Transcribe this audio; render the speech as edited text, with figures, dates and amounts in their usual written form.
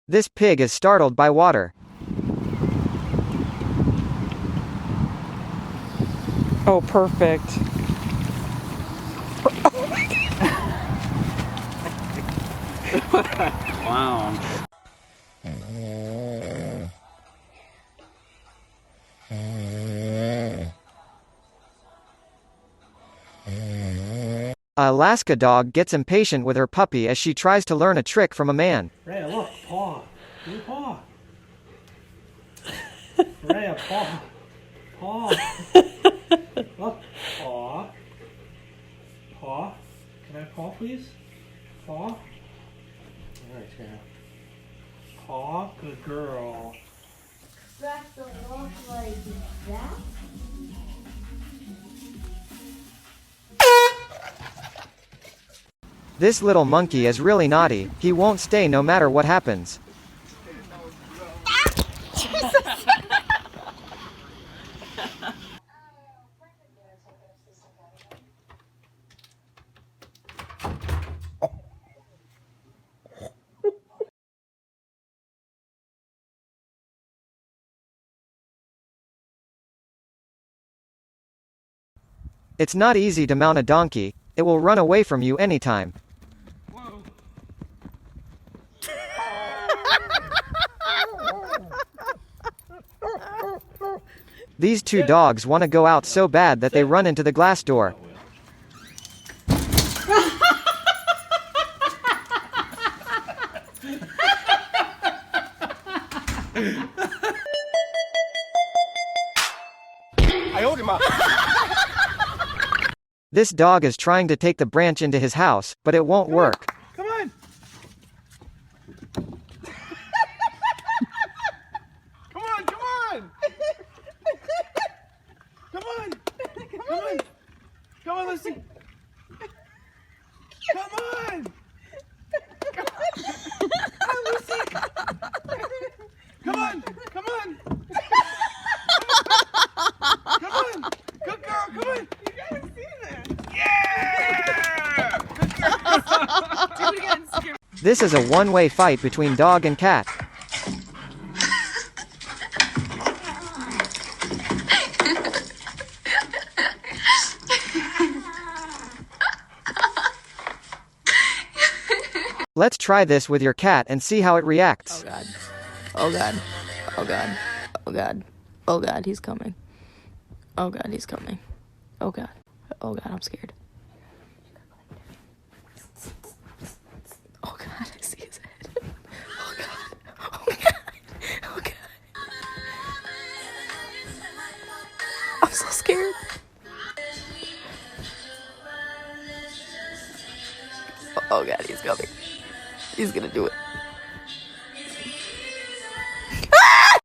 This pig is startled by water. Oh, perfect. Wow. A Alaska dog gets impatient with her puppy as she tries to learn a trick from a man. Rhea, look, paw. Give me paw. Rhea, paw. Paw. Look, paw. Paw. Can I have paw, please? Paw. Alright, Rhea. Paw, good girl. Back the walk like that? This little monkey is really naughty. He won't stay no matter what happens. It's not easy to mount a donkey. It will run away from you anytime. These two dogs want to go out so bad that they run into the glass door. I hold him up. This dog is trying to take the branch into his house, but it won't work. Come on. Come on, come on. Come on. Come on. Come on, Lucy. Come on. Come on, Lucy. Come on. Come on. Come on. Good girl. Come on. You gotta see that. Yeah. Good girl. Do it again. Skip. This is a one-way fight between dog and cat. Let's try this with your cat and see how it reacts. Oh god. Oh god. Oh god. Oh god. Oh god, he's coming. Oh god, he's coming. Oh god. Oh god, I'm scared. Oh god, I see his head. Oh god. Oh god. Oh god. I'm so scared. Oh god, he's coming. He's gonna do it.